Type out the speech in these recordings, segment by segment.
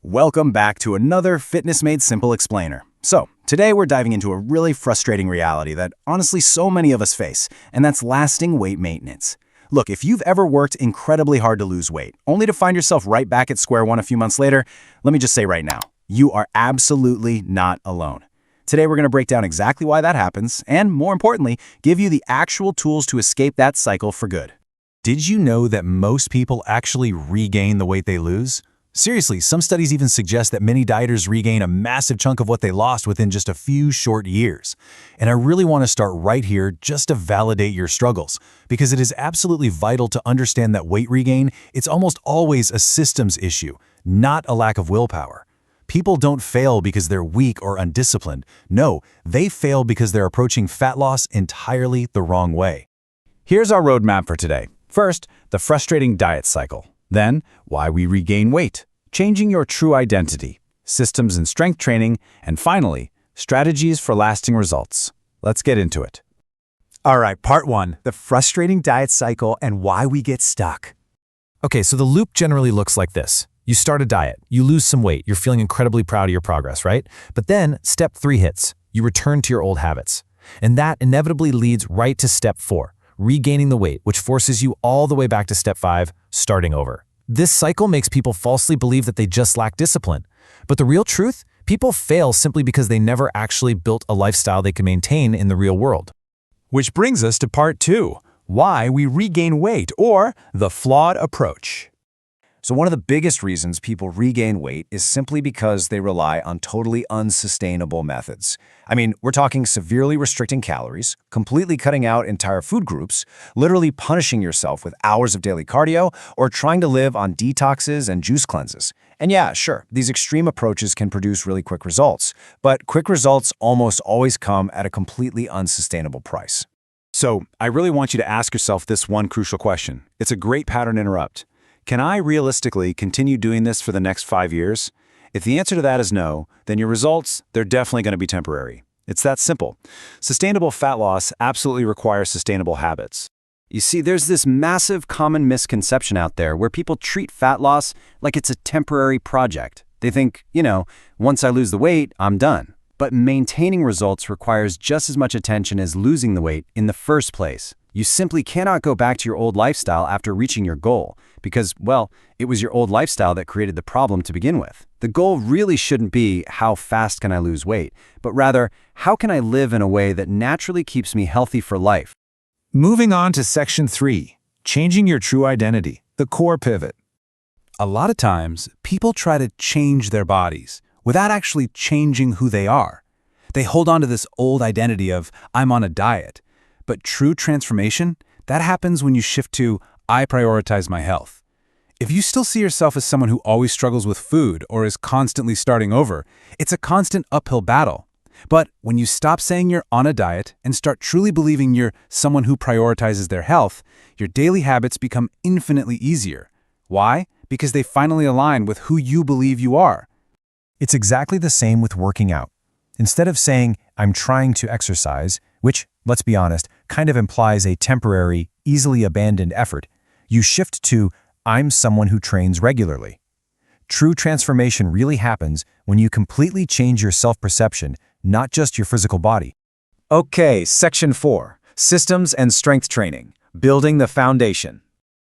Welcome back to another Fitness Made Simple explainer. So, today we're diving into a really frustrating reality that honestly so many of us face, and that's lasting weight maintenance. Look, if you've ever worked incredibly hard to lose weight, only to find yourself right back at square one a few months later, let me just say right now, you are absolutely not alone. Today we're going to break down exactly why that happens, and more importantly, give you the actual tools to escape that cycle for good. Did you know that most people actually regain the weight they lose? Seriously, some studies even suggest that many dieters regain a massive chunk of what they lost within just a few short years. And I really want to start right here just to validate your struggles, because it is absolutely vital to understand that weight regain, it's almost always a systems issue, not a lack of willpower. People don't fail because they're weak or undisciplined. No, they fail because they're approaching fat loss entirely the wrong way. Here's our roadmap for today. First, the frustrating diet cycle. Then, why we regain weight, changing your true identity, systems and strength training, and finally, strategies for lasting results. Let's get into it. All right, part one, the frustrating diet cycle and why we get stuck. Okay, so the loop generally looks like this. You start a diet, you lose some weight, you're feeling incredibly proud of your progress, right? But then step 3 hits, you return to your old habits. And that inevitably leads right to step 4. Regaining the weight, which forces you all the way back to step 5, starting over. This cycle makes people falsely believe that they just lack discipline. But the real truth? People fail simply because they never actually built a lifestyle they can maintain in the real world. Which brings us to part 2, why we regain weight, or the flawed approach. So one of the biggest reasons people regain weight is simply because they rely on totally unsustainable methods. I mean, we're talking severely restricting calories, completely cutting out entire food groups, literally punishing yourself with hours of daily cardio, or trying to live on detoxes and juice cleanses. And yeah, sure, these extreme approaches can produce really quick results, but quick results almost always come at a completely unsustainable price. So, I really want you to ask yourself this one crucial question. It's a great pattern to interrupt. Can I realistically continue doing this for the next 5 years? If the answer to that is no, then your results, they're definitely going to be temporary. It's that simple. Sustainable fat loss absolutely requires sustainable habits. You see, there's this massive common misconception out there where people treat fat loss like it's a temporary project. They think, once I lose the weight, I'm done. But maintaining results requires just as much attention as losing the weight in the first place. You simply cannot go back to your old lifestyle after reaching your goal because, well, it was your old lifestyle that created the problem to begin with. The goal really shouldn't be how fast can I lose weight, but rather, how can I live in a way that naturally keeps me healthy for life? Moving on to section 3, changing your true identity, the core pivot. A lot of times, people try to change their bodies without actually changing who they are. They hold on to this old identity of, I'm on a diet. But true transformation, that happens when you shift to, I prioritize my health. If you still see yourself as someone who always struggles with food or is constantly starting over, it's a constant uphill battle. But when you stop saying you're on a diet and start truly believing you're someone who prioritizes their health, your daily habits become infinitely easier. Why? Because they finally align with who you believe you are. It's exactly the same with working out. Instead of saying, I'm trying to exercise, which, let's be honest, kind of implies a temporary, easily abandoned effort, you shift to, I'm someone who trains regularly. True transformation really happens when you completely change your self-perception, not just your physical body. Okay, section 4, systems and strength training, building the foundation.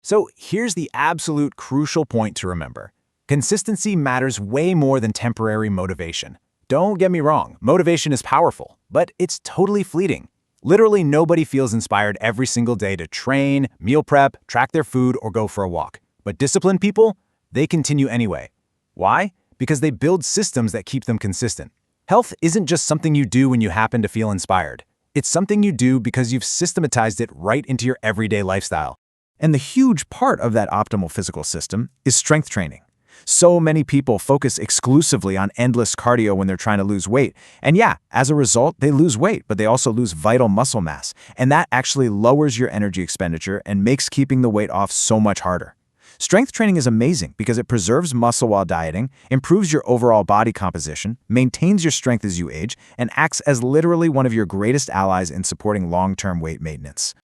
So here's the absolute crucial point to remember. Consistency matters way more than temporary motivation. Don't get me wrong, motivation is powerful, but it's totally fleeting. Literally nobody feels inspired every single day to train, meal prep, track their food, or go for a walk. But disciplined people, they continue anyway. Why? Because they build systems that keep them consistent. Health isn't just something you do when you happen to feel inspired. It's something you do because you've systematized it right into your everyday lifestyle. And the huge part of that optimal physical system is strength training. So many people focus exclusively on endless cardio when they're trying to lose weight. And yeah, as a result, they lose weight, but they also lose vital muscle mass. And that actually lowers your energy expenditure and makes keeping the weight off so much harder. Strength training is amazing because it preserves muscle while dieting, improves your overall body composition, maintains your strength as you age, and acts as literally one of your greatest allies in supporting long-term weight maintenance.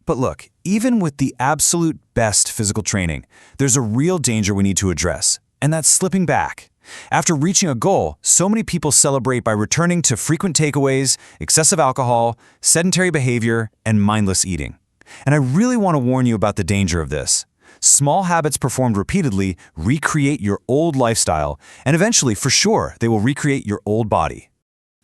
But look, even with the absolute best physical training, there's a real danger we need to address, and that's slipping back. After reaching a goal, so many people celebrate by returning to frequent takeaways, excessive alcohol, sedentary behavior, and mindless eating. And I really want to warn you about the danger of this. Small habits performed repeatedly recreate your old lifestyle, and eventually, for sure, they will recreate your old body.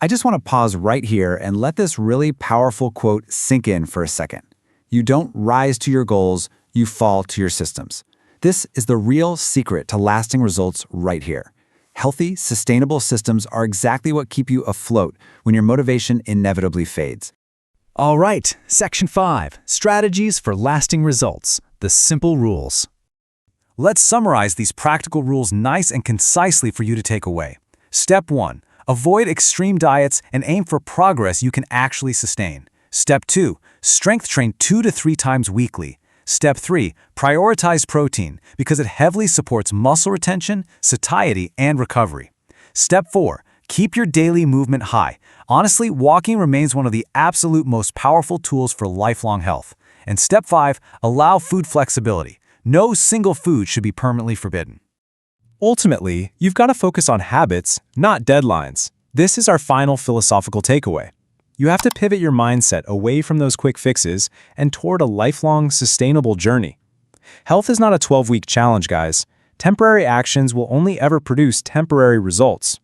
I just want to pause right here and let this really powerful quote sink in for a second. You don't rise to your goals, you fall to your systems. This is the real secret to lasting results right here. Healthy, sustainable systems are exactly what keep you afloat when your motivation inevitably fades. All right, Section 5, Strategies for Lasting Results, the Simple Rules. Let's summarize these practical rules nice and concisely for you to take away. Step 1. Avoid extreme diets and aim for progress you can actually sustain. Step 2. Strength train 2 to 3 times weekly. Step 3. Prioritize protein because it heavily supports muscle retention, satiety, and recovery. Step 4. Keep your daily movement high. Honestly, walking remains one of the absolute most powerful tools for lifelong health. And Step 5. Allow food flexibility. No single food should be permanently forbidden. Ultimately, you've got to focus on habits, not deadlines. This is our final philosophical takeaway. You have to pivot your mindset away from those quick fixes and toward a lifelong, sustainable journey. Health is not a 12-week challenge, guys. Temporary actions will only ever produce temporary results.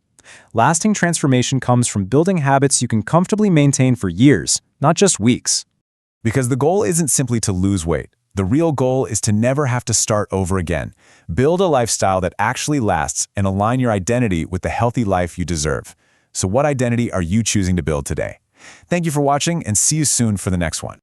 Lasting transformation comes from building habits you can comfortably maintain for years, not just weeks. Because the goal isn't simply to lose weight. The real goal is to never have to start over again. Build a lifestyle that actually lasts and align your identity with the healthy life you deserve. So what identity are you choosing to build today? Thank you for watching and see you soon for the next one.